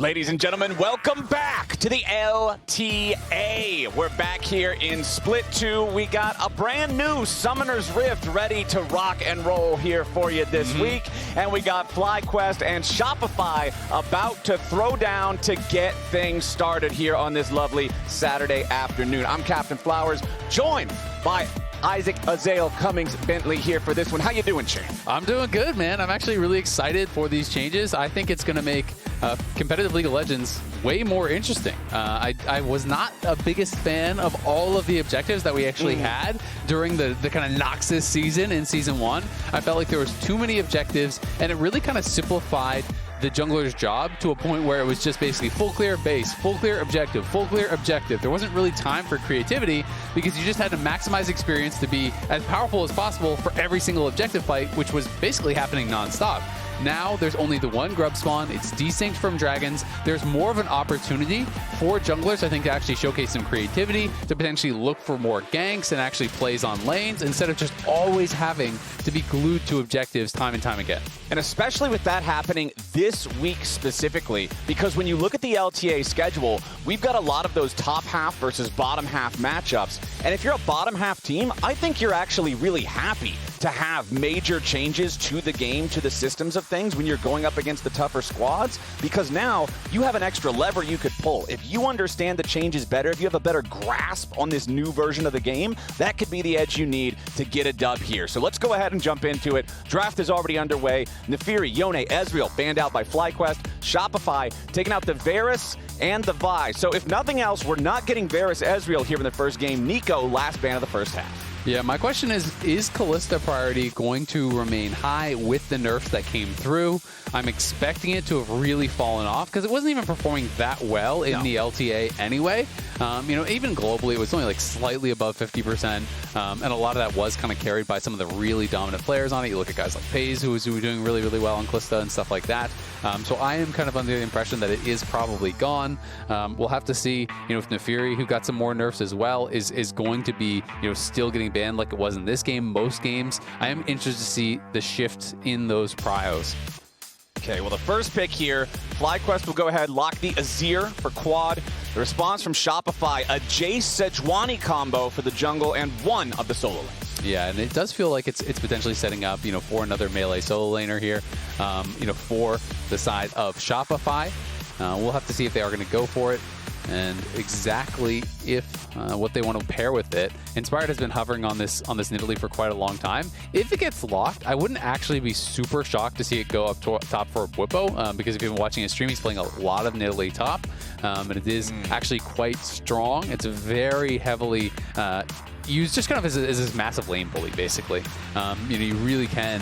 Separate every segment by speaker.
Speaker 1: Ladies and gentlemen, welcome back to the LTA. We're back here in Split 2. We got a brand new Summoner's Rift ready to rock and roll here for you this week. And we got FlyQuest and Shopify about to throw down to get things started here on this lovely Saturday afternoon. I'm Captain Flowers, joined by Isaac, Azael, Cummings, Bentley here for this one. How you doing, Shane?
Speaker 2: I'm doing good, man. I'm actually really excited for these changes. I think it's going to make competitive League of Legends way more interesting. I was not a biggest fan of all of the objectives that we actually had during the kind of Noxus season in Season 1. I felt like there was too many objectives, and it really kind of simplified the jungler's job to a point where it was just basically full clear base, full clear objective, full clear objective. There wasn't really time for creativity because you just had to maximize experience to be as powerful as possible for every single objective fight, which was basically happening nonstop. Now there's only the one grub spawn. It's desynced from dragons. There's more of an opportunity for junglers, I think, to actually showcase some creativity, to potentially look for more ganks and actually plays on lanes instead of just always having to be glued to objectives time and time again.
Speaker 1: And especially with that happening this week specifically, because when you look at the LTA schedule, we've got a lot of those top half versus bottom half matchups. And if you're a bottom half team, I think you're actually really happy to have major changes to the game, to the systems of things when you're going up against the tougher squads, because now you have an extra lever you could pull. If you understand the changes better, if you have a better grasp on this new version of the game, that could be the edge you need to get a dub here. So let's go ahead and jump into it. Draft is already underway. Nefiri, Yone, Ezreal banned out by FlyQuest. Shopify taking out the Varus and the Vi. So if nothing else, we're not getting Varus Ezreal here in the first game. Nico, last ban of the first half.
Speaker 2: Yeah, my question is Kalista priority going to remain high with the nerfs that came through? I'm expecting it to have really fallen off because it wasn't even performing that well in the LTA anyway. You know, even globally, it was only like slightly above 50%, and a lot of that was kind of carried by some of the really dominant players on it. You look at guys like FaZe, who were doing really, really well on Kalista and stuff like that. So I am kind of under the impression that it is probably gone. We'll have to see, you know, if Nefiri, who got some more nerfs as well, is going to be, you know, still getting banned like it was in this game, most games. I am interested to see the shift in those prios.
Speaker 1: Okay, well, the first pick here, FlyQuest will go ahead, lock the Azir for quad. The response from Shopify, a Jayce Sejuani combo for the jungle and one of the solo lanes.
Speaker 2: Yeah, and it does feel like it's potentially setting up, you know, for another melee solo laner here, you know, for the side of Shopify. We'll have to see if they are going to go for it and exactly if what they want to pair with it. Inspired has been hovering on this Nidalee for quite a long time. If it gets locked, I wouldn't actually be super shocked to see it go up top for Bwipo, because if you've been watching his stream, he's playing a lot of Nidalee top, and it is actually quite strong. It's very heavily used just kind of as this massive lane bully, basically. You know, you really can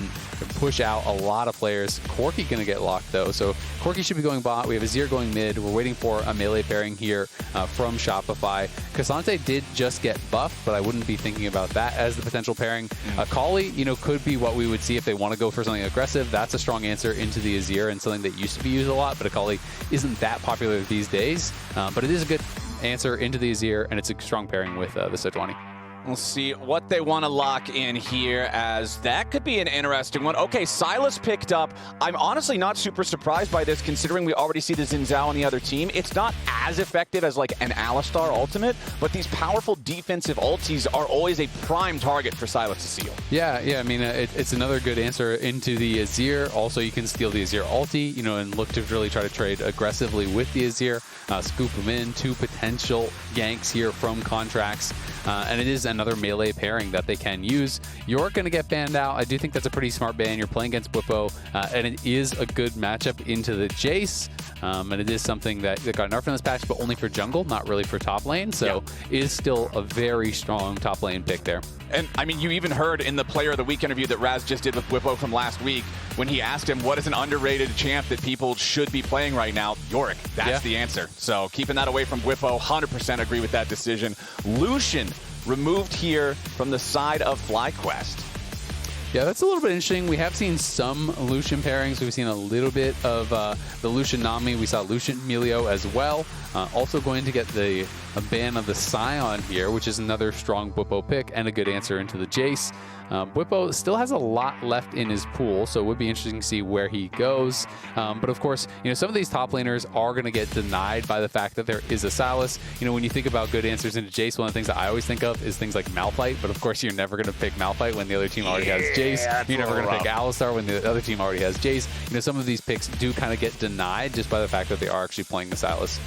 Speaker 2: push out a lot of players. Corki going to get locked, though, so Corki should be going bot. We have Azir going mid. We're waiting for a melee pairing here from Shopify. Cassante did just get buffed, but I wouldn't be thinking about that as the potential pairing. Akali, you know, could be what we would see if they want to go for something aggressive. That's a strong answer into the Azir and something that used to be used a lot, but Akali isn't that popular these days. But it is a good answer into the Azir, and it's a strong pairing with the Sejuani.
Speaker 1: We'll see what they want to lock in here, as that could be an interesting one. Okay, Sylas picked up. I'm honestly not super surprised by this, considering we already see the Zhao on the other team. It's not as effective as like an Alistar ultimate, but these powerful defensive ultis are always a prime target for Sylas to seal.
Speaker 2: Yeah, I mean, it's another good answer into the Azir. Also, you can steal the Azir ulti, you know, and look to really try to trade aggressively with the Azir. Scoop them in. 2 potential ganks here from contracts, and it is another melee pairing that they can use. You're going to get banned out. I do think that's a pretty smart ban. You're playing against Bwipo, and it is a good matchup into the Jayce, and it is something that got nerfed in this patch, but only for jungle, not really for top lane, so it is still a very strong top lane pick there.
Speaker 1: And I mean, you even heard in the Player of the Week interview that Raz just did with Bwipo from last week, when he asked him what is an underrated champ that people should be playing right now, Yorick. That's the answer. So keeping that away from Bwipo, 100% agree with that decision. Lucian removed here from the side of FlyQuest.
Speaker 2: Yeah, that's a little bit interesting. We have seen some Lucian pairings. We've seen a little bit of the Lucian Nami. We saw Lucian Emilio as well. Also going to get a ban of the Scion here, which is another strong Bwipo pick and a good answer into the Jayce. Bwipo still has a lot left in his pool, so it would be interesting to see where he goes. But of course, some of these top laners are going to get denied by the fact that there is a Sylas. When you think about good answers into Jayce, one of the things that I always think of is things like Malphite, but of course you're never going to pick Malphite when the other team already has Jayce. You're never going to pick Alistar when the other team already has Jayce. Some of these picks do kind of get denied just by the fact that they are actually playing the Sylas.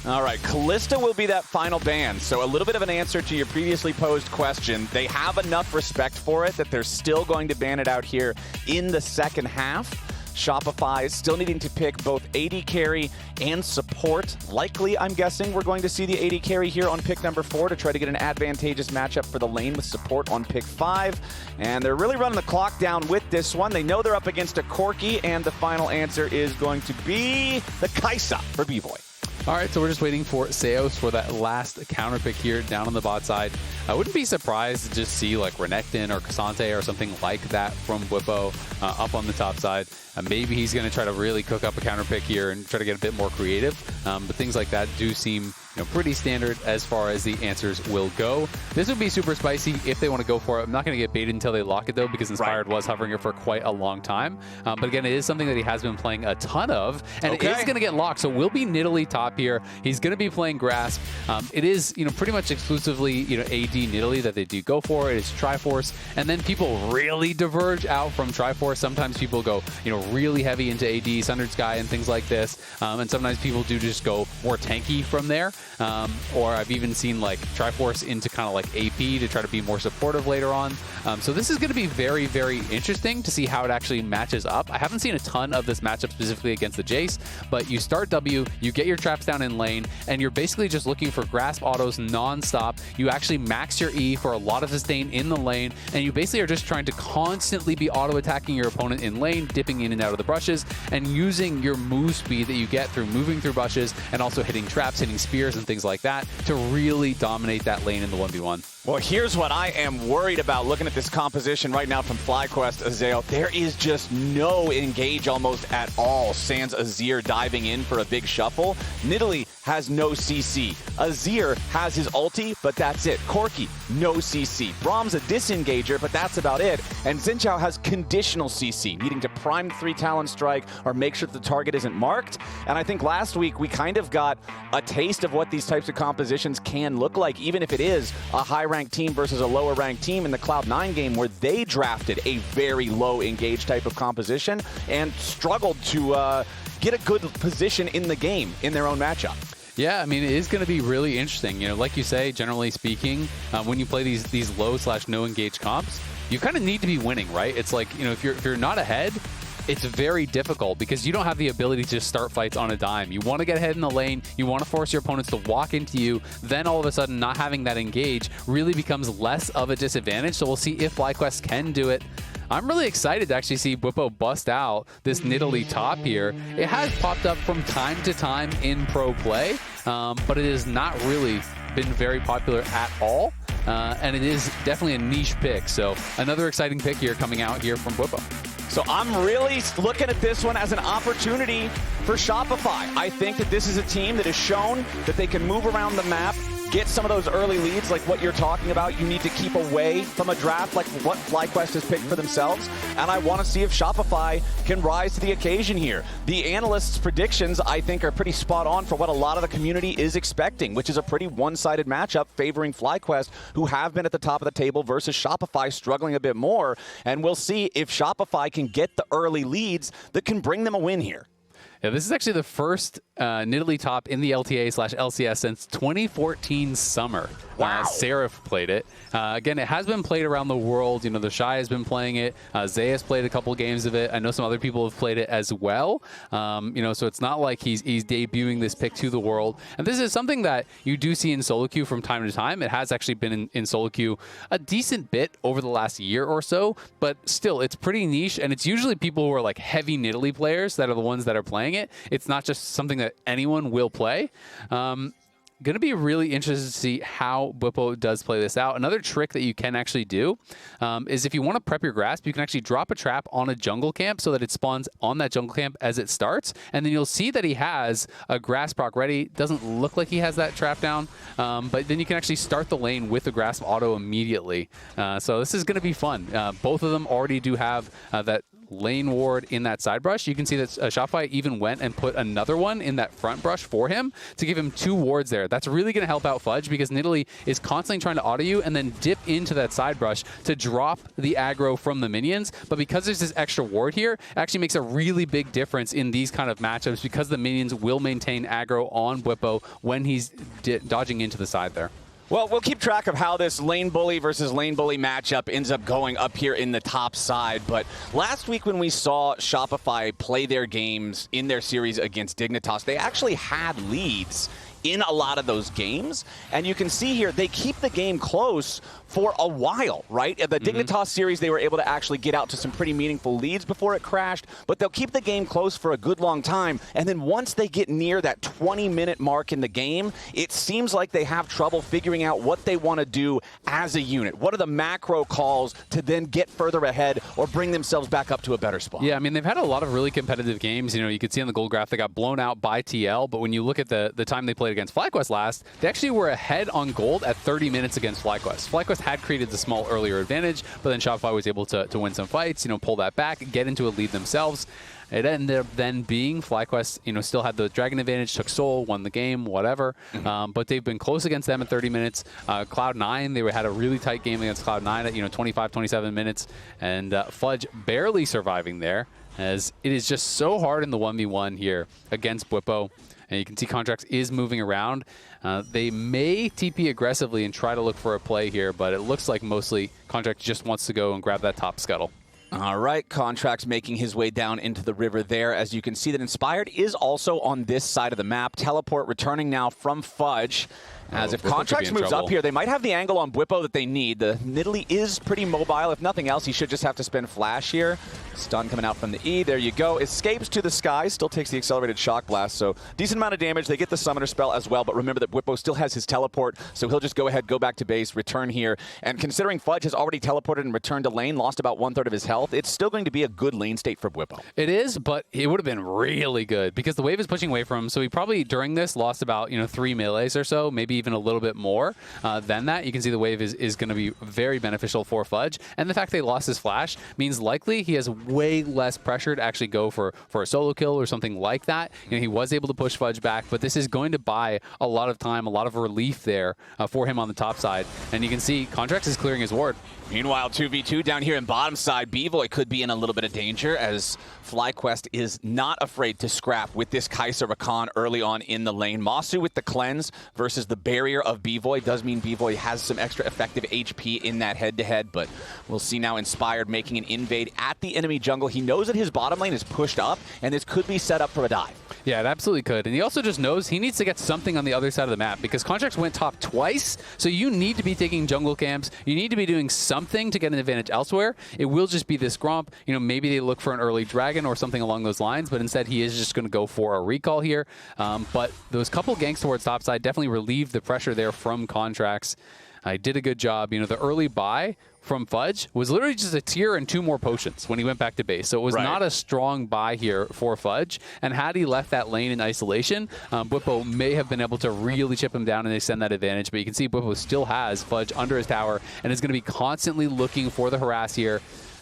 Speaker 1: All right, Kalista will be that final ban. So a little bit of an answer to your previously posed question. They have enough respect for it that they're still going to ban it out here in the second half. Shopify still needing to pick both AD carry and support. Likely, I'm guessing, we're going to see the AD carry here on pick number 4 to try to get an advantageous matchup for the lane with support on pick 5. And they're really running the clock down with this one. They know they're up against a Corki, and the final answer is going to be the Kai'Sa for Bvoy.
Speaker 2: All right, so we're just waiting for Seoul for that last counter pick here down on the bot side. I wouldn't be surprised to just see like Renekton or Cassante or something like that from Bwipo up on the top side. Maybe he's going to try to really cook up a counter pick here and try to get a bit more creative. But things like that do seem pretty standard as far as the answers will go. This would be super spicy if they want to go for it. I'm not going to get baited until they lock it, though, because Inspired was hovering it for quite a long time. But again, it is something that he has been playing a ton of, and it is going to get locked. So we'll be Nidalee top here. He's going to be playing Grasp. It is pretty much exclusively AD Nidalee that they do go for. It is Triforce, and then people really diverge out from Triforce. Sometimes people go really heavy into AD, Sundered Sky, and things like this. And sometimes people do just go more tanky from there. Or I've even seen like Triforce into kind of like AP to try to be more supportive later on. So this is going to be very, very interesting to see how it actually matches up. I haven't seen a ton of this matchup specifically against the Jayce, but you start W, you get your traps down in lane, and you're basically just looking for grasp autos non-stop. You actually max your E for a lot of sustain in the lane, and you basically are just trying to constantly be auto-attacking your opponent in lane, dipping in and out of the brushes, and using your move speed that you get through moving through brushes and also hitting traps, hitting spears, and things like that to really dominate that lane in the 1v1.
Speaker 1: Well, here's what I am worried about looking at this composition right now from FlyQuest, Azael. There is just no engage almost at all, sans Azir diving in for a big shuffle. Nidalee has no CC. Azir has his ulti, but that's it. Corki, no CC. Braum's a disengager, but that's about it. And Zhao has conditional CC, needing to prime 3 Talon Strike or make sure that the target isn't marked. And I think last week we kind of got a taste of what these types of compositions can look like, even if it is a high-ranked team versus a lower-ranked team in the Cloud9 game where they drafted a very low-engage type of composition and struggled to get a good position in the game in their own matchup.
Speaker 2: Yeah, I mean, it is going to be really interesting. Like you say, generally speaking, when you play these low/no engage comps, you kind of need to be winning, right? It's like, if you're not ahead, it's very difficult because you don't have the ability to just start fights on a dime. You want to get ahead in the lane, you want to force your opponents to walk into you, then all of a sudden not having that engage really becomes less of a disadvantage. So we'll see if FlyQuest can do it. I'm really excited to actually see Bwipo bust out this Nidalee top here. It has popped up from time to time in pro play, but it has not really been very popular at all. And it is definitely a niche pick. So another exciting pick here coming out here from Bwipo.
Speaker 1: So I'm really looking at this one as an opportunity for Shopify. I think that this is a team that has shown that they can move around the map, get some of those early leads like what you're talking about. You need to keep away from a draft like what FlyQuest has picked for themselves. And I want to see if Shopify can rise to the occasion here. The analysts' predictions, I think, are pretty spot on for what a lot of the community is expecting, which is a pretty one-sided matchup favoring FlyQuest, who have been at the top of the table, versus Shopify struggling a bit more. And we'll see if Shopify can get the early leads that can bring them a win here.
Speaker 2: Yeah, this is actually the first Nidalee top in the LTA/LCS since 2014 summer.
Speaker 1: Wow.
Speaker 2: Seraph played it. Again, it has been played around the world. The Shy has been playing it. Zay has played a couple games of it. I know some other people have played it as well. So it's not like he's debuting this pick to the world. And this is something that you do see in solo queue from time to time. It has actually been in solo queue a decent bit over the last year or so, but still, it's pretty niche, and it's usually people who are like heavy Nidalee players that are the ones that are playing it. It's not just something that anyone will play. going to be really interested to see how Bwipo does play this out. Another trick that you can actually do is if you want to prep your grasp, you can actually drop a trap on a jungle camp so that it spawns on that jungle camp as it starts. And then you'll see that he has a grasp proc ready. Doesn't look like he has that trap down, but then you can actually start the lane with the grasp auto immediately. So this is going to be fun. Both of them already do have that lane ward in that side brush. You can see that Shopify even went and put another one in that front brush for him to give him 2 wards there. That's really going to help out Fudge because Nidalee is constantly trying to auto you and then dip into that side brush to drop the aggro from the minions. But because there's this extra ward here, it actually makes a really big difference in these kind of matchups because the minions will maintain aggro on Bwipo when he's dodging into the side there.
Speaker 1: Well, we'll keep track of how this lane bully versus lane bully matchup ends up going up here in the top side. But last week when we saw Shopify play their games in their series against Dignitas, they actually had leads in a lot of those games. And you can see here, they keep the game close for a while, right? At the Dignitas series, they were able to actually get out to some pretty meaningful leads before it crashed, but they'll keep the game close for a good long time. And then once they get near that 20-minute mark in the game, it seems like they have trouble figuring out what they want to do as a unit. What are the macro calls to then get further ahead or bring themselves back up to a better spot?
Speaker 2: Yeah, I mean, they've had a lot of really competitive games. You know, you could see on the gold graph, they got blown out by TL, but when you look at the time they played against FlyQuest last, they actually were ahead on gold at 30 minutes against FlyQuest. FlyQuest had created the small earlier advantage, but then Shopify was able to win some fights, you know, pull that back, get into a lead themselves. It ended up then being FlyQuest, you know, still had the Dragon advantage, took Seoul, won the game, whatever. But they've been close against them at 30 minutes. Cloud9, they had a really tight game against Cloud9 at, you know, 25, 27 minutes. And Fudge barely surviving there, as it is just so hard in the 1v1 here against Bwipo. And you can see Contracts is moving around. They may TP aggressively and try to look for a play here, but it looks like mostly Contracts just wants to go and grab that top scuttle.
Speaker 1: All right, Contracts making his way down into the river there. As you can see that Inspired is also on this side of the map. Teleport returning now from Fudge. As if Contracts moves up here, they might have the angle on Bwipo that they need. The Nidalee is pretty mobile. If nothing else, he should just have to spend Flash here. Stun coming out from the E. There you go. Escapes to the sky. Still takes the accelerated shock blast. So decent amount of damage. They get the summoner spell as well. But remember that Bwipo still has his teleport. So he'll just go ahead, go back to base, return here. And considering Fudge has already teleported and returned to lane, lost about 1/3 of his health, it's still going to be a good lane state for Bwipo.
Speaker 2: It is, but it would have been really good because the wave is pushing away from him. So he probably, during this, lost about, you know, 3 melees or so, maybe even a little bit more than that. You can see the wave is going to be very beneficial for Fudge. And the fact they lost his flash means likely he has way less pressure to actually go for a solo kill or something like that. You know, he was able to push Fudge back, but this is going to buy a lot of time, a lot of relief there for him on the top side. And you can see Contracts is clearing his ward.
Speaker 1: Meanwhile, 2v2 down here in bottom side. Bvoy could be in a little bit of danger as FlyQuest is not afraid to scrap with this Kai'Sa Rakan early on in the lane. Massu with the cleanse versus the barrier of Bvoy does mean Bvoy has some extra effective HP in that head-to-head, but we'll see now Inspired making an invade at the enemy jungle. He knows that his bottom lane is pushed up, and this could be set up for a dive.
Speaker 2: Yeah, it absolutely could. And he also just knows he needs to get something on the other side of the map because Contracts went top twice, so you need to be taking jungle camps. You need to be doing something to get an advantage elsewhere. It will just be this Gromp. You know, maybe they look for an early dragon or something along those lines, but instead he is just going to go for a recall here. But those couple ganks towards topside definitely relieved the pressure there from Contracts. I did a good job. You know, the early buy from Fudge was literally just a tier and 2 more potions when he went back to base. So it was not a strong buy here for Fudge. And had he left that lane in isolation, Bwipo may have been able to really chip him down and extend that advantage. But you can see Bwipo still has Fudge under his tower and is going to be constantly looking for the harass here,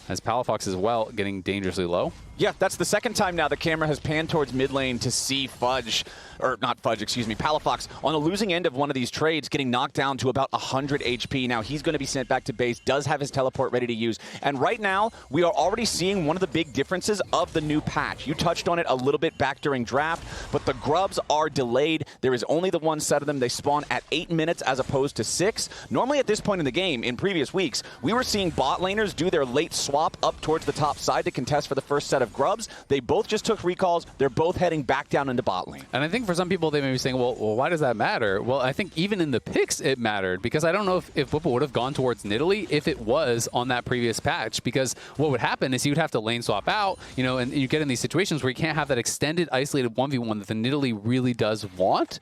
Speaker 2: as Palafox as well getting dangerously low.
Speaker 1: Yeah, that's the second time now the camera has panned towards mid lane to see Fudge, or not Fudge, excuse me, Palafox on the losing end of one of these trades getting knocked down to about 100 HP. Now he's going to be sent back to base, does have his teleport ready to use. And right now, we are already seeing one of the big differences of the new patch. You touched on it a little bit back during draft, but the grubs are delayed. There is only the one set of them. They spawn at 8 minutes as opposed to 6. Normally at this point in the game, in previous weeks, we were seeing bot laners do their late swap up towards the top side to contest for the first set of grubs. They both just took recalls. They're both heading back down into bot lane.
Speaker 2: And I think think for some people they may be saying, well, why does that matter? Well, I think even in the picks it mattered, because I don't know if Bwipo would have gone towards Nidalee if it was on that previous patch, because what would happen is you'd have to lane swap out, and you get in these situations where you can't have that extended isolated 1v1 that the Nidalee really does want.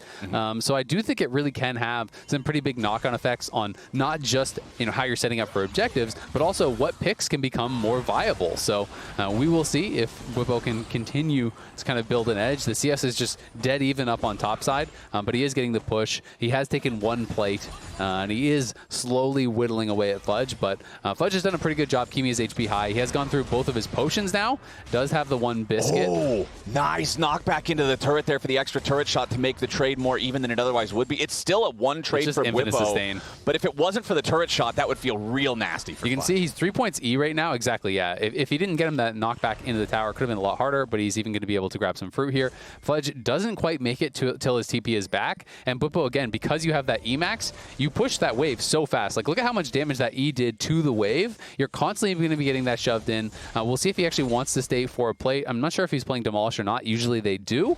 Speaker 2: So I do think it really can have some pretty big knock-on effects on not just how you're setting up for objectives, but also what picks can become more viable. So we will see if Bwipo can continue to kind of build an edge. The CS is just dead even up on top side, but he is getting the push. He has taken one plate, and he is slowly whittling away at Fudge, but Fudge has done a pretty good job keeping his HP high. He has gone through both of his potions now, does have the one biscuit.
Speaker 1: Oh, nice knockback into the turret there for the extra turret shot to make the trade more even than it otherwise would be. It's still a one trade for Bwipo, but if it wasn't for the turret shot, that would feel real nasty for
Speaker 2: You can
Speaker 1: Fudge.
Speaker 2: See he's 3 points E right now. Exactly, yeah. If he didn't get him that knockback into the tower, it could have been a lot harder, but he's even going to be able to grab some fruit here. Fudge doesn't quite make it till his TP is back, and Bwipo, again, because you have that E-Max, you push that wave so fast. Like, look at how much damage that E did to the wave. You're constantly going to be getting that shoved in. We'll see if he actually wants to stay for a plate. I'm not sure if he's playing Demolish or not. Usually they do.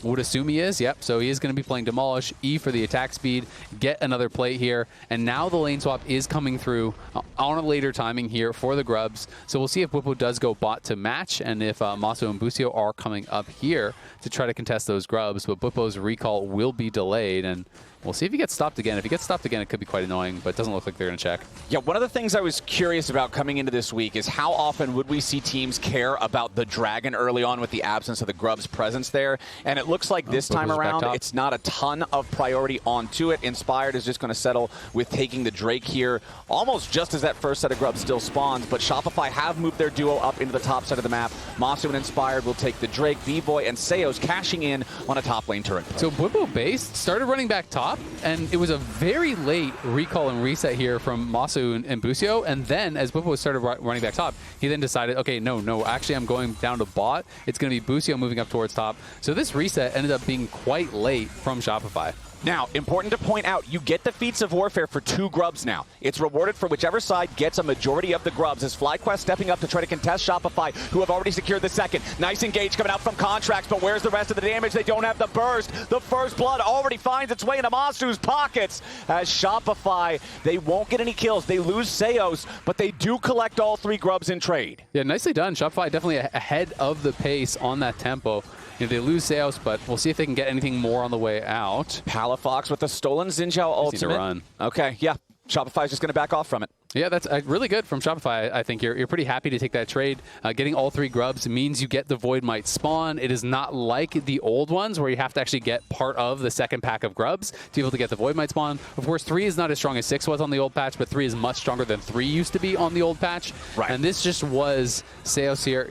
Speaker 2: Would assume he is. Yep. So he is going to be playing Demolish, E for the attack speed, get another plate here. And now the lane swap is coming through on a later timing here for the Grubs. So we'll see if Bwipo does go bot to match and if Massu and Busio are coming up here to try to contest those Grubs. But Bwipo's recall will be delayed, and we'll see if he gets stopped again. If he gets stopped again, it could be quite annoying, but it doesn't look like they're going to check.
Speaker 1: Yeah, one of the things I was curious about coming into this week is how often would we see teams care about the Dragon early on with the absence of the Grub's presence there. And it looks like this time around, it's not a ton of priority onto it. Inspired is just going to settle with taking the Drake here, almost just as that first set of Grubs still spawns. But Shopify have moved their duo up into the top side of the map. Massu and Inspired will take the Drake. Bvoy and Seo's cashing in on a top lane turret.
Speaker 2: So Bwipo base started running back top, and it was a very late recall and reset here from Massu and Busio, and then as Bwipo started running back top, he then decided, okay, no, actually I'm going down to bot. It's going to be Busio moving up towards top. So this reset ended up being quite late from Shopify.
Speaker 1: Now, important to point out, you get the Feats of Warfare for 2 Grubs now. It's rewarded for whichever side gets a majority of the Grubs, as FlyQuest stepping up to try to contest Shopify, who have already secured the second. Nice engage coming out from Contracts, but where's the rest of the damage? They don't have the burst. The first blood already finds its way into Massu's pockets. As Shopify, they won't get any kills. They lose Seos, but they do collect all 3 Grubs in trade.
Speaker 2: Yeah, nicely done. Shopify definitely ahead of the pace on that tempo. They lose Seos, but we'll see if they can get anything more on the way out.
Speaker 1: Palafox with the stolen Zhao ultimate.
Speaker 2: Needs to run.
Speaker 1: Okay, yeah. Shopify's just going to back off from it.
Speaker 2: Yeah, that's really good from Shopify. I think you're pretty happy to take that trade. Getting all 3 Grubs means you get the Void Might spawn. It is not like the old ones where you have to actually get part of the second pack of Grubs to be able to get the Void Might spawn. Of course, 3 is not as strong as 6 was on the old patch, but 3 is much stronger than 3 used to be on the old patch.
Speaker 1: Right.
Speaker 2: And this just was Seos here,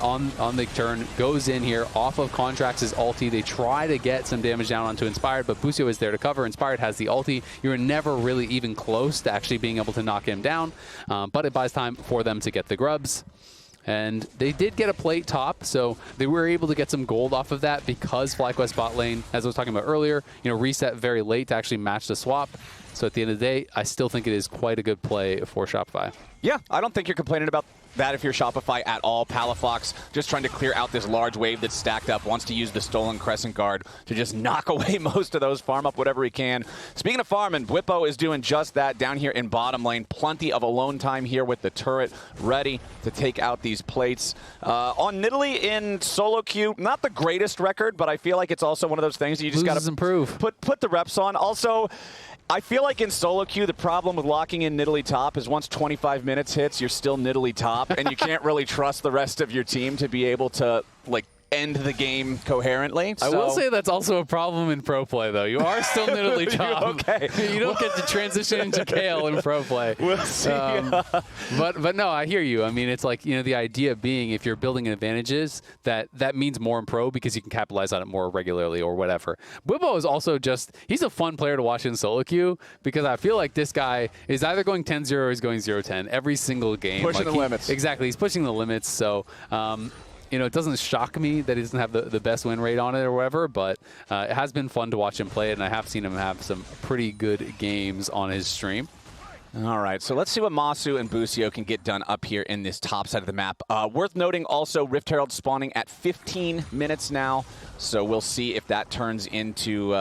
Speaker 2: on the turn, goes in here off of Contracts' ulti. They try to get some damage down onto Inspired, but Busio is there to cover. Inspired has the ulti. You're never really even close to actually being able to knock him down. But it buys time for them to get the Grubs. And they did get a plate top, so they were able to get some gold off of that because FlyQuest bot lane, as I was talking about earlier, reset very late to actually match the swap. So at the end of the day, I still think it is quite a good play for Shopify.
Speaker 1: Yeah, I don't think you're complaining about that if you're Shopify at all. Palafox just trying to clear out this large wave that's stacked up, wants to use the stolen Crescent Guard to just knock away most of those, farm up whatever he can. Speaking of farming, Bwipo is doing just that down here in bottom lane. Plenty of alone time here with the turret ready to take out these plates. On Nidalee in solo queue, not the greatest record, but I feel like it's also one of those things that you just got to
Speaker 2: improve.
Speaker 1: Put the reps on. Also, I feel like in solo queue, the problem with locking in Nidalee top is once 25 minutes hits, you're still Nidalee top, and you can't really trust the rest of your team to be able to, end the game coherently.
Speaker 2: I will say that's also a problem in pro play, though. You are still Nidalee top.
Speaker 1: Okay.
Speaker 2: You don't get to transition into Kale in pro play.
Speaker 1: We'll see.
Speaker 2: But no, I hear you. I mean, it's like, the idea being if you're building advantages, that means more in pro because you can capitalize on it more regularly or whatever. Bwipo is also he's a fun player to watch in solo queue because I feel like this guy is either going 10-0 or he's going 0-10 every single game.
Speaker 1: Pushing the limits.
Speaker 2: Exactly. He's pushing the limits. So, it doesn't shock me that he doesn't have the best win rate on it or whatever, but it has been fun to watch him play it, and I have seen him have some pretty good games on his stream.
Speaker 1: All right, so let's see what Massu and Busio can get done up here in this top side of the map. Worth noting also, Rift Herald spawning at 15 minutes now, so we'll see if that turns into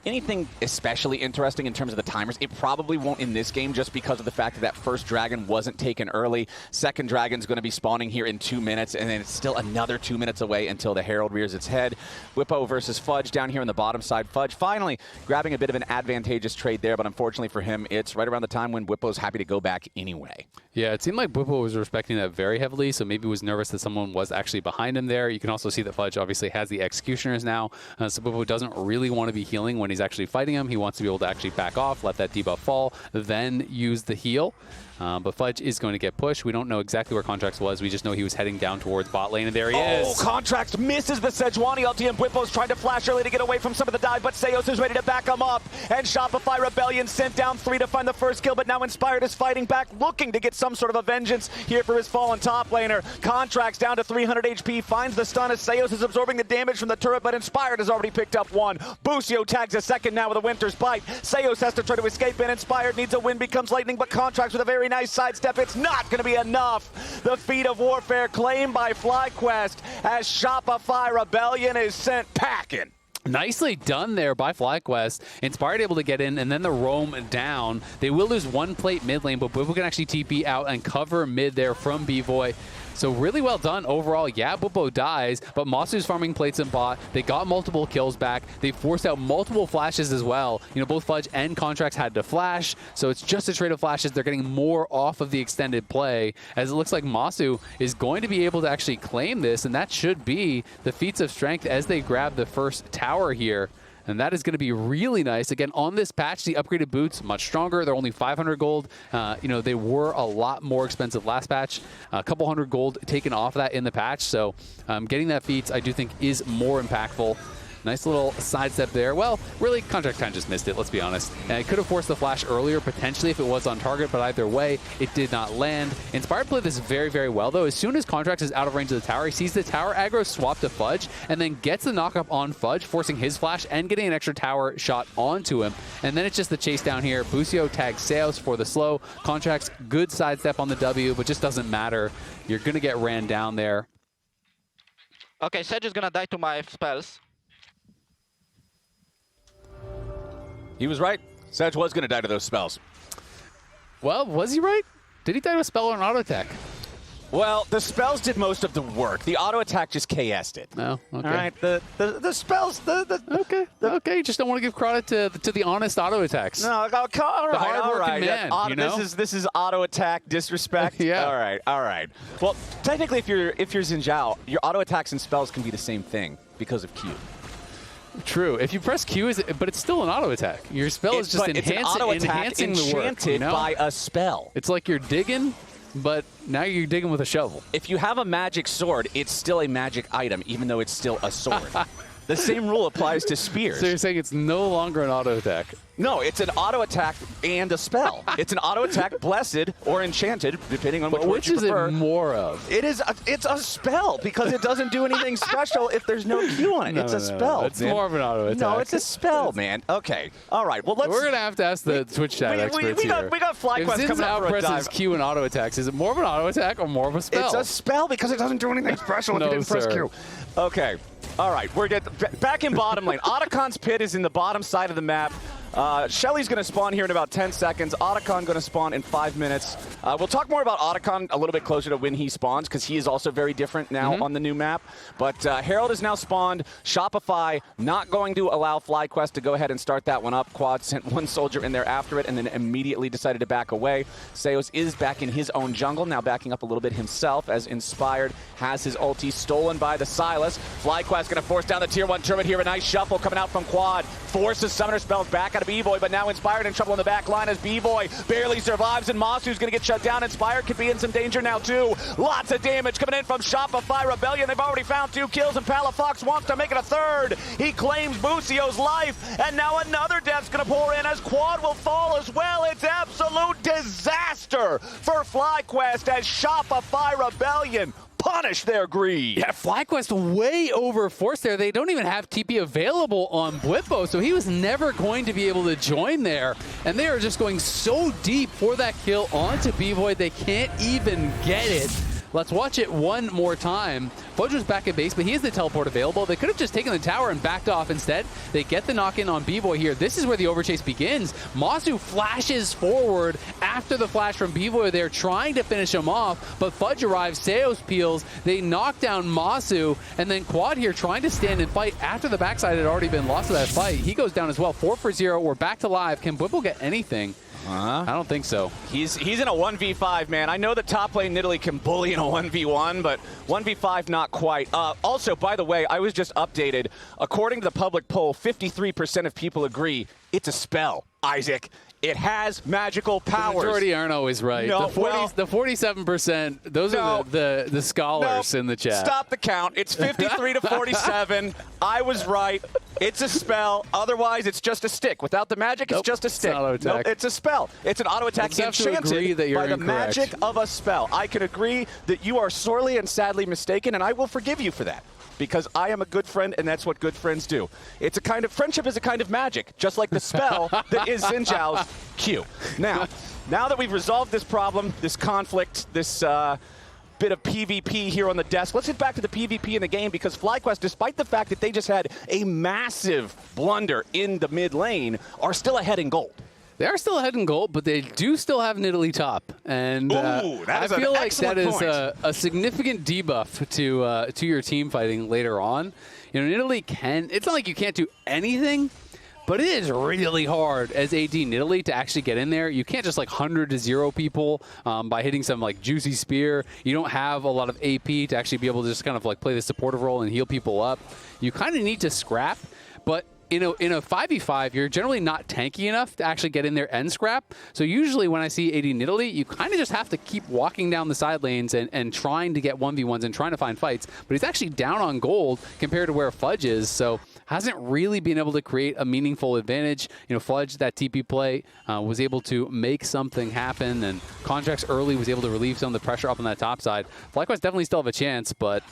Speaker 1: anything especially interesting in terms of the timers. It probably won't in this game just because of the fact that that first dragon wasn't taken early. Second dragon's going to be spawning here in 2 minutes, and then it's still another 2 minutes away until the Herald rears its head. Bwipo versus Fudge down here on the bottom side. Fudge finally grabbing a bit of an advantageous trade there, but unfortunately for him, it's right around the time when Bwipo's happy to go back anyway.
Speaker 2: Yeah, it seemed like Bwipo was respecting that very heavily, so maybe was nervous that someone was actually behind him there. You can also see that Fudge obviously has the Executioners now, so Bwipo doesn't really want to be healing when he's actually fighting him. He wants to be able to actually back off, let that debuff fall, then use the heal. But Fudge is going to get pushed. We don't know exactly where Contracts was. We just know he was heading down towards bot lane, and there he is.
Speaker 1: Oh, Contracts misses the Sejuani ulti, and Bwipo's trying to flash early to get away from some of the dive, but Seos is ready to back him up. And Shopify Rebellion sent down 3 to find the first kill, but now Inspired is fighting back, looking to get some sort of a vengeance here for his fallen top laner. Contracts down to 300 HP, finds the stun as Seos is absorbing the damage from the turret, but Inspired has already picked up one. Busio tags a second now with a Winter's Bite. Seos has to try to escape, and Inspired needs a win, becomes lightning, but Contracts with a very nice sidestep. It's not going to be enough. The feat of warfare claimed by FlyQuest as Shopify Rebellion is sent packing.
Speaker 2: Nicely done there by FlyQuest. Inspired able to get in, and then the roam down. They will lose one plate mid lane, but Bwipo can actually TP out and cover mid there from Bvoy. So really well done overall. Yeah, Bwipo dies, but Massu's farming plates in bot. They got multiple kills back. They forced out multiple flashes as well. You know, both Fudge and Contracts had to flash, so it's just a trade of flashes. They're getting more off of the extended play, as it looks like Massu is going to be able to actually claim this, and that should be the feats of strength as they grab the first tower here. And that is going to be really nice. Again, on this patch, the upgraded boots, much stronger. They're only 500 gold. You know, they were a lot more expensive last patch. A couple hundred gold taken off that in the patch. So getting that feats, I do think, is more impactful. Nice little sidestep there. Well, really, Contract kind of just missed it, let's be honest. And it could have forced the flash earlier, potentially, if it was on target, but either way, it did not land. Inspired played this very, very well, though. As soon as Contracts is out of range of the tower, he sees the tower aggro swap to Fudge, and then gets the knockup on Fudge, forcing his flash and getting an extra tower shot onto him. And then it's just the chase down here. Busio tags Seos for the slow. Contracts, good sidestep on the W, but just doesn't matter. You're going to get ran down there.
Speaker 3: Okay, Sedge is going to die to my spells.
Speaker 1: He was right. Sedge was going to die to those spells.
Speaker 2: Well, was he right? Did he die to a spell or an auto attack?
Speaker 1: Well, the spells did most of the work. The auto attack just KS'd it.
Speaker 2: No, okay.
Speaker 1: All right, the spells.
Speaker 2: Okay. Just don't want to give credit to the honest auto attacks.
Speaker 1: No, all right.
Speaker 2: Man, you know?
Speaker 1: This is auto attack disrespect.
Speaker 2: Yeah.
Speaker 1: All right. Well, technically, if you're Zhao, your auto attacks and spells can be the same thing because of Q.
Speaker 2: True. If you press Q, but it's still an auto attack. Your spell is just enhancing the work. You know?
Speaker 1: By a spell.
Speaker 2: It's like you're digging, but now you're digging with a shovel.
Speaker 1: If you have a magic sword, it's still a magic item, even though it's still a sword. The same rule applies to spears.
Speaker 2: So you're saying it's no longer an auto attack?
Speaker 1: No, it's an auto attack and a spell. It's an auto attack, blessed or enchanted, depending on which you prefer.
Speaker 2: Which is it more of?
Speaker 1: It's a spell because it doesn't do anything special if there's no Q on it. It's a spell.
Speaker 2: It's more of an auto attack.
Speaker 1: No, it's a spell, man. Okay. All right. Well,
Speaker 2: we're gonna have to ask the Twitch chat experts here.
Speaker 1: We got FlyQuest coming out for a dive.
Speaker 2: Q and auto attacks. Is it more of an auto attack or more of a spell?
Speaker 1: It's a spell because it doesn't do anything special if you didn't press Q. Okay. All right. We're back in bottom lane. Otacon's pit is in the bottom side of the map. Shelly's going to spawn here in about 10 seconds. Otacon going to spawn in 5 minutes. We'll talk more about Otacon a little bit closer to when he spawns, because he is also very different now on the new map. But Herald is now spawned. Shopify not going to allow FlyQuest to go ahead and start that one up. Quad sent one soldier in there after it and then immediately decided to back away. Seos is back in his own jungle, now backing up a little bit himself as Inspired has his ulti stolen by the Sylas. FlyQuest going to force down the tier 1 turret here. A nice shuffle coming out from Quad. Forces Summoner spells back out of Bvoy, but now Inspired in trouble in the back line as Bvoy barely survives, and Massu's going to get shut down. Inspired could be in some danger now, too. Lots of damage coming in from Shopify Rebellion. They've already found 2 kills, and Palafox wants to make it a 3rd. He claims Busio's life, and now another death's going to pour in as Quad will fall as well. It's absolute disaster for FlyQuest as Shopify Rebellion punish their greed.
Speaker 2: Yeah, FlyQuest way overforced there. They don't even have TP available on Bwipo, so he was never going to be able to join there. And they are just going so deep for that kill onto Bvoy, they can't even get it. Let's watch it one more time. Fudge was back at base, but he has the teleport available. They could have just taken the tower and backed off. Instead, they get the knock-in on Bvoy here. This is where the overchase begins. Massu flashes forward after the flash from Bvoy. They're trying to finish him off, but Fudge arrives, Seo's peels. They knock down Massu, and then Quad here trying to stand and fight after the backside had already been lost to that fight. He goes down as well, 4 for 0. We're back to live. Can Bwipo get anything? I don't think so.
Speaker 1: He's in a 1v5, man. I know that top lane Nidalee can bully in a 1v1, but 1v5 not quite. Also, by the way, I was just updated. According to the public poll, 53% of people agree it's a spell, Isaac. It has magical powers.
Speaker 2: The majority aren't always right.
Speaker 1: No,
Speaker 2: the 47%, those are the scholars in the chat.
Speaker 1: Stop the count. It's 53 to 47. I was right. It's a spell. Otherwise, it's just a stick. Without the magic, it's just a stick.
Speaker 2: It's an auto attack.
Speaker 1: No, it's a spell. It's an auto attack enchanted by the magic of a spell. I can agree that you are sorely and sadly mistaken, and I will forgive you for that. Because I am a good friend, and that's what good friends do. It's a kind of friendship is a kind of magic, just like the spell that is Xin Zhao's Q. Now that we've resolved this problem, this conflict, this bit of PvP here on the desk, let's get back to the PvP in the game, because FlyQuest, despite the fact that they just had a massive blunder in the mid lane, are still ahead in gold.
Speaker 2: They are still ahead in gold, but they do still have Nidalee top. And I feel like that is a significant debuff to your team fighting later on. You know, Nidalee can, it's not like you can't do anything, but it is really hard as AD Nidalee to actually get in there. You can't just like 100 to 0 people by hitting some like juicy spear. You don't have a lot of AP to actually be able to just kind of like play the supportive role and heal people up. You kind of need to scrap, but in a 5v5, you're generally not tanky enough to actually get in there and scrap. So usually when I see AD Nidalee, you kind of just have to keep walking down the side lanes and trying to get 1v1s and trying to find fights. But he's actually down on gold compared to where Fudge is, so hasn't really been able to create a meaningful advantage. You know, Fudge, that TP play, was able to make something happen, and Contracts early was able to relieve some of the pressure up on that top side. FlyQuest definitely still have a chance, but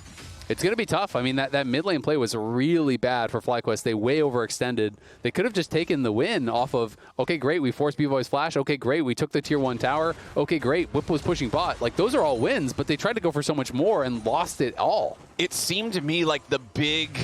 Speaker 2: it's going to be tough. I mean, that mid lane play was really bad for FlyQuest. They way overextended. They could have just taken the win off of, okay, great, we forced Bvoy's flash. Okay, great, we took the tier 1 tower. Okay, great, Bwipo was pushing bot. Like, those are all wins, but they tried to go for so much more and lost it all.
Speaker 1: It seemed to me like the big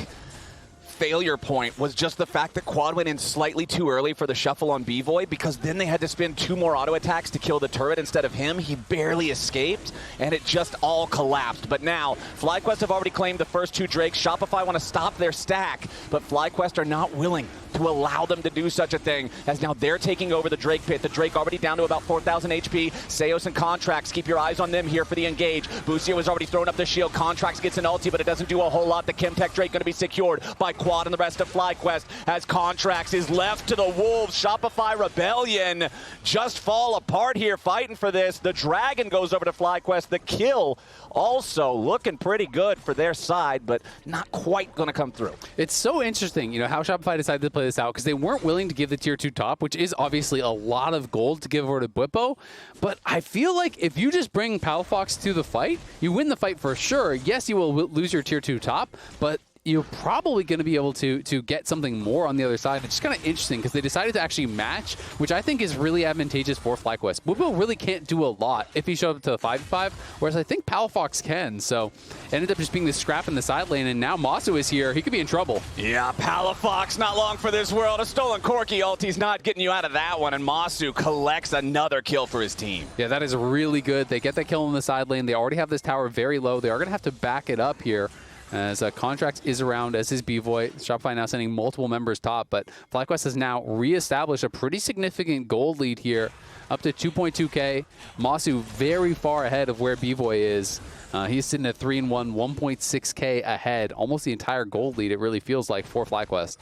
Speaker 1: failure point was just the fact that Quad went in slightly too early for the shuffle on Bvoy, because then they had to spend 2 more auto attacks to kill the turret instead of him. He barely escaped, and it just all collapsed. But now, FlyQuest have already claimed the first 2 Drakes. Shopify want to stop their stack, but FlyQuest are not willing to allow them to do such a thing, as now they're taking over the Drake pit. The Drake already down to about 4,000 HP. Seos and Contracts, keep your eyes on them here for the engage. Busio has already thrown up the shield. Contracts gets an ulti, but it doesn't do a whole lot. The Chemtech Drake going to be secured by Quad and the rest of FlyQuest, as Contracts is left to the wolves. Shopify Rebellion just fall apart here fighting for this. The Dragon goes over to FlyQuest. The kill also looking pretty good for their side, but not quite going to come through.
Speaker 2: It's so interesting, you know, how Shopify decided to play this out, because they weren't willing to give the tier 2 top, which is obviously a lot of gold to give over to Bwipo. But I feel like if you just bring Palafox to the fight, you win the fight for sure. Yes, you will lose your tier 2 top, but you're probably going to be able to get something more on the other side. It's just kind of interesting because they decided to actually match, which I think is really advantageous for FlyQuest. Bwipo really can't do a lot if he showed up to the 5v5, whereas I think Palafox can. So ended up just being the scrap in the side lane, and now Massu is here. He could be in trouble.
Speaker 1: Yeah, Palafox, not long for this world. A stolen Corki ulti's not getting you out of that one, and Massu collects another kill for his team.
Speaker 2: Yeah, that is really good. They get that kill in the side lane. They already have this tower very low. They are going to have to back it up here, as Contracts is around as his Bvoy. Shopify now sending multiple members top, but FlyQuest has now reestablished a pretty significant gold lead here, up to 2.2k. Massu very far ahead of where Bvoy is. He's sitting at 3-1, 1.6k ahead, almost the entire gold lead, it really feels like, for FlyQuest.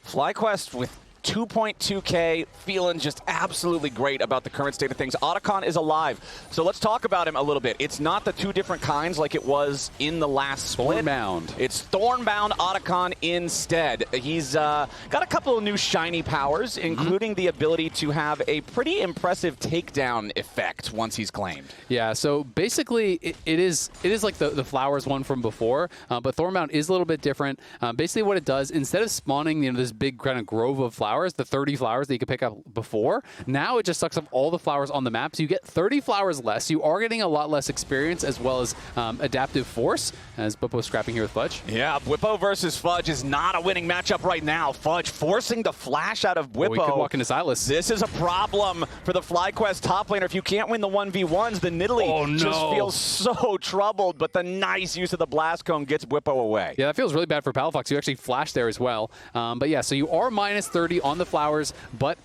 Speaker 1: FlyQuest with 2.2K, feeling just absolutely great about the current state of things. Otacon is alive, so let's talk about him a little bit. It's not the two different kinds like it was in the last split.
Speaker 2: Thornbound.
Speaker 1: It's Thornbound Otacon instead. He's got a couple of new shiny powers, including the ability to have a pretty impressive takedown effect once he's claimed.
Speaker 2: Yeah, so basically it is like the Flowers one from before, but Thornbound is a little bit different. Basically what it does, instead of spawning this big kind of grove of flowers, the 30 flowers that you could pick up before, now it just sucks up all the flowers on the map, so you get 30 flowers less. You are getting a lot less experience as well as adaptive force, as Bwipo scrapping here with Fudge.
Speaker 1: Yeah, Bwipo versus Fudge is not a winning matchup right now. Fudge forcing the flash out of Bwipo.
Speaker 2: We could walk into Sylas.
Speaker 1: This is a problem for the FlyQuest top laner. If you can't win the 1v1s, the Nidalee just feels so troubled, but the nice use of the Blast Cone gets Bwipo away.
Speaker 2: Yeah, that feels really bad for Palafox. You actually flashed there as well. But yeah, so you are minus 30 on the flowers, but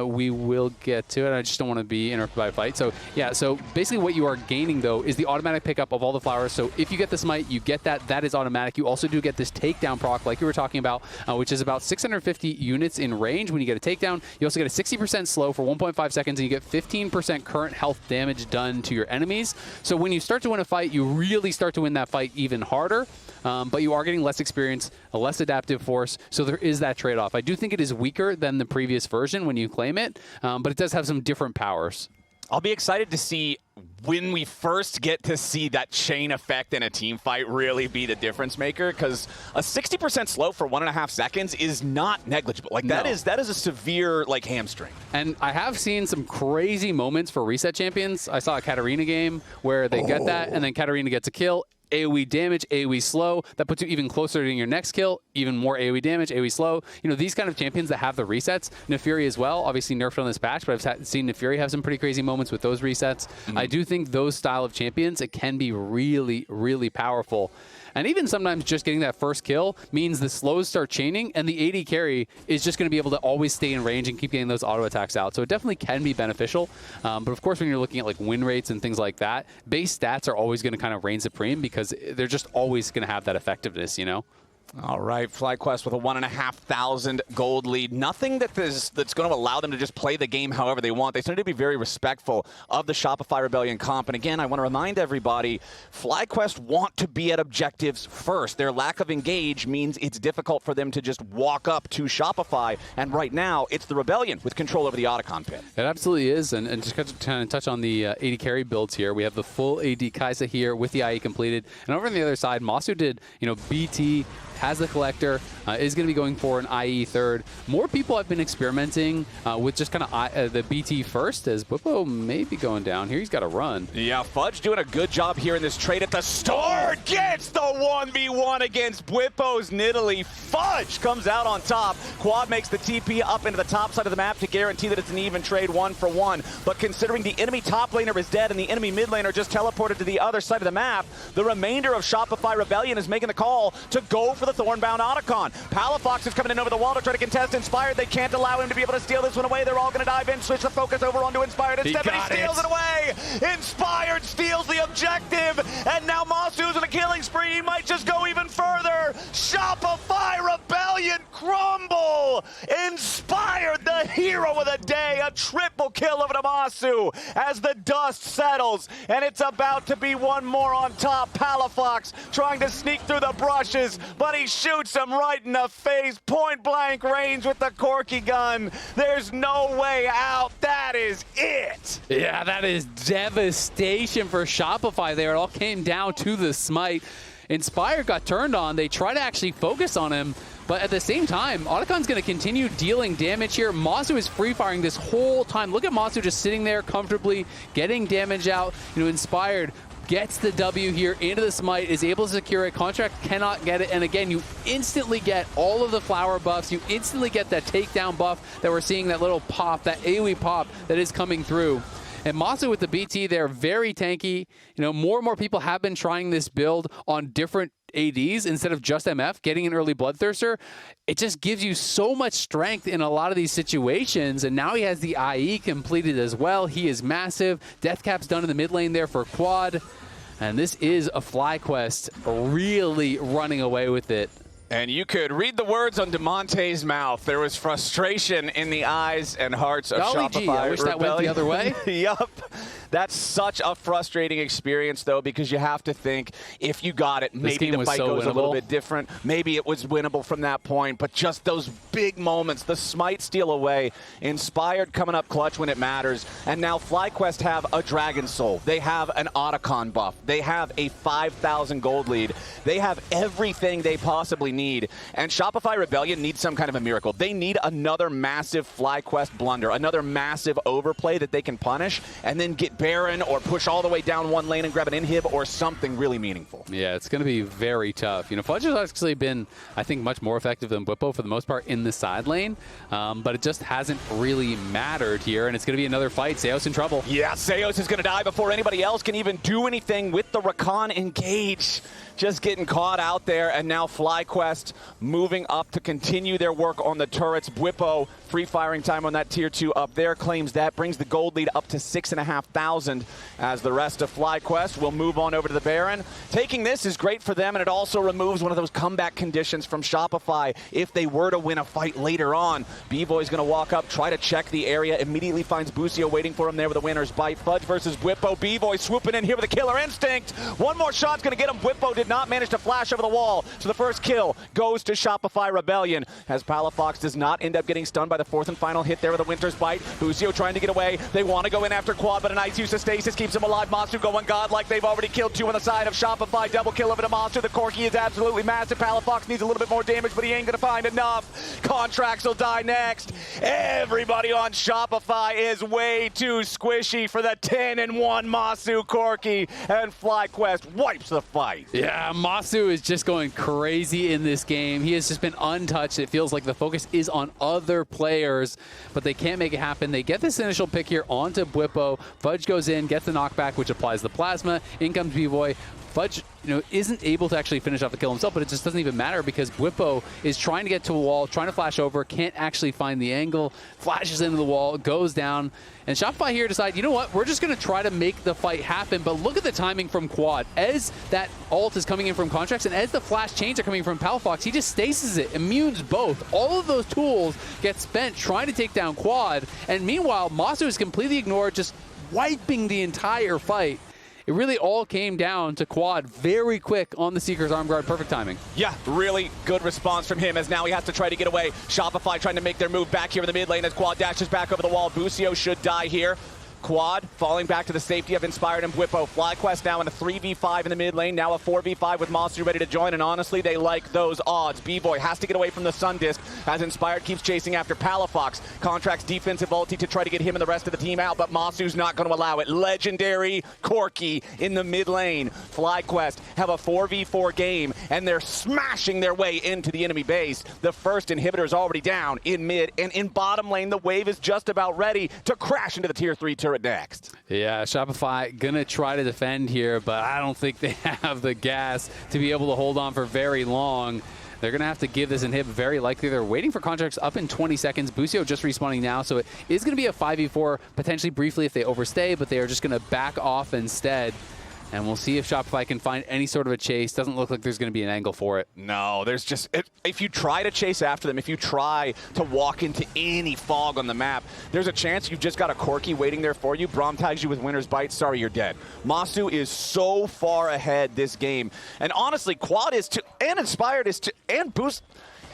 Speaker 2: we will get to it. I just don't want to be interrupted by a fight. So yeah, so basically what you are gaining though is the automatic pickup of all the flowers. So if you get the smite, you get that. That is automatic. You also do get this takedown proc like you were talking about, which is about 650 units in range when you get a takedown. You also get a 60% slow for 1.5 seconds, and you get 15% current health damage done to your enemies. So when you start to win a fight, you really start to win that fight even harder. But you are getting less experience, a less adaptive force, so there is that trade-off. I do think it is weaker than the previous version when you claim it, but it does have some different powers.
Speaker 1: I'll be excited to see when we first get to see that chain effect in a team fight really be the difference maker, because a 60% slow for 1.5 seconds is not negligible. Like that is a severe hamstring.
Speaker 2: And I have seen some crazy moments for reset champions. I saw a Katarina game where they get that, and then Katarina gets a kill. AoE damage, AoE slow, that puts you even closer to your next kill, even more AoE damage, AoE slow. You know, these kind of champions that have the resets, Neferi as well, obviously nerfed on this patch, but I've seen Neferi have some pretty crazy moments with those resets. I do think those style of champions, it can be really, really powerful. And even sometimes just getting that first kill means the slows start chaining, and the AD carry is just going to be able to always stay in range and keep getting those auto attacks out. So it definitely can be beneficial. But of course, when you're looking at win rates and things like that, base stats are always going to kind of reign supreme because they're just always going to have that effectiveness, you know?
Speaker 1: All right, FlyQuest with a 1,500 gold lead. Nothing that's going to allow them to just play the game however they want. They seem to be very respectful of the Shopify Rebellion comp. And again, I want to remind everybody, FlyQuest want to be at objectives first. Their lack of engage means it's difficult for them to just walk up to Shopify. And right now, it's the Rebellion with control over the Otacon pit.
Speaker 2: It absolutely is. And just to touch on the AD carry builds here, we have the full AD Kai'Sa here with the IE completed. And over on the other side, Massu did, BT, has the collector, is going to be going for an IE third. More people have been experimenting with just kind of the BT first, as Bwipo may be going down here. He's got to run.
Speaker 1: Yeah, Fudge doing a good job here in this trade at the start. Gets the 1v1 against Bwipo's Nidalee. Fudge comes out on top. Quad makes the TP up into the top side of the map to guarantee that it's an even trade 1-for-1. But considering the enemy top laner is dead and the enemy mid laner just teleported to the other side of the map, the remainder of Shopify Rebellion is making the call to go for the Thornbound Otacon. Palafox is coming in over the wall to try to contest Inspired. They can't allow him to be able to steal this one away. They're all going to dive in, switch the focus over onto Inspired instead, but he steals it away. Inspired steals the objective, and now Massu's in a killing spree. He might just go even further. Shopify Rebellion crumble. Inspired, the hero of the day, a triple kill over to Massu as the dust settles, and it's about to be one more on top. Palafox trying to sneak through the brushes, but he shoots him right in the face, point blank range with the Corki gun. There's no way out. That is it.
Speaker 2: Yeah, that is devastation for Shopify there. It all came down to the smite. Inspired got turned on. They try to actually focus on him, but at the same time, Otacon's going to continue dealing damage here. Massu is free-firing this whole time. Look at Massu just sitting there comfortably, getting damage out. Inspired gets the W here into the smite, is able to secure it. Contract cannot get it, and again, you instantly get all of the flower buffs. You instantly get that takedown buff that we're seeing, that little pop, that AoE pop that is coming through. And Massu with the BT there, very tanky. More and more people have been trying this build on different ADs instead of just MF, getting an early Bloodthirster. It just gives you so much strength in a lot of these situations, and now he has the IE completed as well. He is massive. Deathcap's done in the mid lane there for Quad, and this is a FlyQuest really running away with it.
Speaker 1: And you could read the words on DeMonte's mouth. There was frustration in the eyes and hearts of Shopify.
Speaker 2: I wish that went the other way.
Speaker 1: Yup. That's such a frustrating experience, though, because you have to think, if you got it, maybe the fight goes a little bit different. Maybe it was winnable from that point, but just those big moments, the smite steal away, Inspired coming up clutch when it matters, and now FlyQuest have a Dragon Soul. They have an Otacon buff. They have a 5,000 gold lead. They have everything they possibly need, and Shopify Rebellion needs some kind of a miracle. They need another massive FlyQuest blunder, another massive overplay that they can punish, and then get Baron or push all the way down one lane and grab an inhib or something really meaningful.
Speaker 2: Yeah, it's going to be very tough. You know, Fudge has actually been, I think, much more effective than Bwipo for the most part in the side lane, but it just hasn't really mattered here, and it's going to be another fight. Seoul's in trouble.
Speaker 1: Yeah, Seoul is going to die before anybody else can even do anything with the Rakan engage. Just getting caught out there, and now FlyQuest moving up to continue their work on the turrets. Bwipo, free firing time on that tier 2 up there, claims that, brings the gold lead up to 6,500 as the rest of FlyQuest will move on over to the Baron. Taking this is great for them, and it also removes one of those comeback conditions from Shopify if they were to win a fight later on. Bvoy is going to walk up, try to check the area, immediately finds Busio waiting for him there with a winner's bite. Fudge versus Bwipo. Bvoy swooping in here with a killer instinct. One more shot's going to get him. Bwipo did not manage to flash over the wall, so the first kill goes to Shopify Rebellion as Palafox does not end up getting stunned by the fourth and final hit there with a winter's bite. Busio trying to get away. They want to go in after Quad, but a nice use of stasis keeps him alive. Massu going godlike. They've already killed 2 on the side of Shopify. Double kill over to Massu. The Corki is absolutely massive. Palafox needs a little bit more damage, but he ain't going to find enough. Contracts will die next. Everybody on Shopify is way too squishy for the 10-1 Massu Corki, and FlyQuest wipes the fight.
Speaker 2: Yeah, Massu is just going crazy in this game. He has just been untouched. It feels like the focus is on other players, but they can't make it happen. They get this initial pick here onto Bwipo. Fudge goes in, gets the knockback, which applies the plasma. In comes Bvoy. Fudge, isn't able to actually finish off the kill himself, but it just doesn't even matter because Bwipo is trying to get to a wall, trying to flash over, can't actually find the angle, flashes into the wall, goes down, and Shopify here decide, you know what, we're just going to try to make the fight happen, but look at the timing from Quad. As that ult is coming in from Contracts, and as the flash chains are coming from Palafox, he just stasis it, immunes both. All of those tools get spent trying to take down Quad, and meanwhile, Massu is completely ignored, just wiping the entire fight. It really all came down to Quad very quick on the Seeker's arm guard. Perfect timing.
Speaker 1: Yeah, really good response from him as now he has to try to get away. Shopify trying to make their move back here in the mid lane as Quad dashes back over the wall. Busio should die here. Quad falling back to the safety of Inspired and Bwipo. FlyQuest now in a 3v5 in the mid lane, now a 4v5 with Massu ready to join, and honestly, they like those odds. Bvoy has to get away from the Sun Disc as Inspired keeps chasing after Palafox. Contracts defensive ulti to try to get him and the rest of the team out, but Massu's not going to allow it. Legendary Corki in the mid lane. FlyQuest have a 4v4 game, and they're smashing their way into the enemy base. The first inhibitor is already down in mid, and in bottom lane, the wave is just about ready to crash into the tier 3 turret next.
Speaker 2: Yeah, Shopify gonna try to defend here, but I don't think they have the gas to be able to hold on for very long. They're gonna have to give this inhib very likely. They're waiting for Contracts up in 20 seconds. Busio just respawning now, so it is gonna be a 5v4 potentially briefly if they overstay, but they are just gonna back off instead. And we'll see if Shopify can find any sort of a chase. Doesn't look like there's going to be an angle for it.
Speaker 1: No, there's just... If you try to chase after them, if you try to walk into any fog on the map, there's a chance you've just got a Corki waiting there for you. Braum tags you with winner's bite. Sorry, you're dead. Massu is so far ahead this game. And honestly, Quad is to... And Inspired is to... And Boost...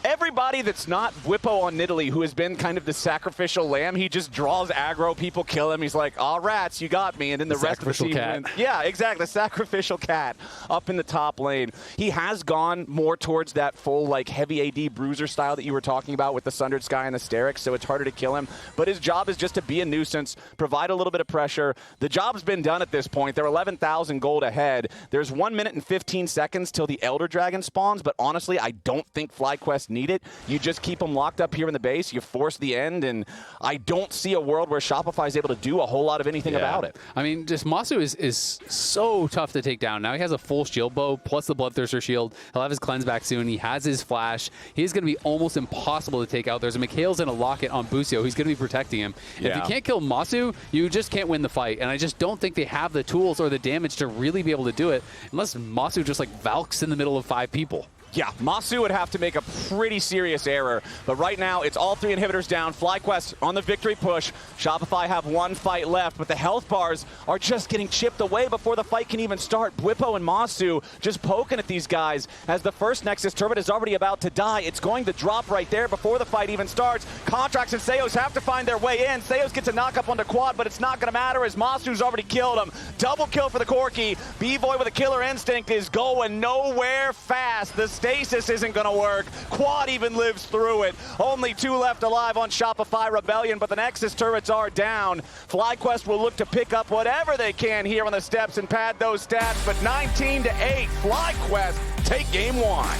Speaker 1: Everybody that's not Bwipo on Nidalee, who has been kind of the sacrificial lamb, he just draws aggro, people kill him. He's like, "Aw, rats, you got me." And then the rest of the team wins. Yeah, exactly. The sacrificial cat up in the top lane. He has gone more towards that full, like, heavy AD bruiser style that you were talking about with the Sundered Sky and the Sterix, so it's harder to kill him. But his job is just to be a nuisance, provide a little bit of pressure. The job's been done at this point. They're 11,000 gold ahead. There's 1 minute and 15 seconds till the Elder Dragon spawns, but honestly, I don't think FlyQuest need it. You just keep them locked up here in the base, you force the end, and I don't see a world where Shopify is able to do a whole lot of anything about it.
Speaker 2: I mean, just Massu is so tough to take down. Now he has a full shield bow plus the Bloodthirster shield. He'll have his cleanse back soon. He has his flash. He's going to be almost impossible to take out. There's a Mikhail's and a Locket on Busio. He's going to be protecting him. Yeah. If you can't kill Massu, you just can't win the fight, and I just don't think they have the tools or the damage to really be able to do it unless Massu just like Valks in the middle of 5 people.
Speaker 1: Yeah, Massu would have to make a pretty serious error. But right now, it's all 3 inhibitors down. FlyQuest on the victory push. Shopify have 1 fight left, but the health bars are just getting chipped away before the fight can even start. Bwipo and Massu just poking at these guys as the first Nexus turret is already about to die. It's going to drop right there before the fight even starts. Contracts and Seos have to find their way in. Seos gets a knock up on the quad, but it's not going to matter as Massu's already killed him. Double kill for the Corki. Bvoy with a killer instinct is going nowhere fast. The stasis isn't going to work. Quad even lives through it. Only 2 left alive on Shopify Rebellion, but the Nexus turrets are down. FlyQuest will look to pick up whatever they can here on the steps and pad those stats, but 19-8, FlyQuest take game 1.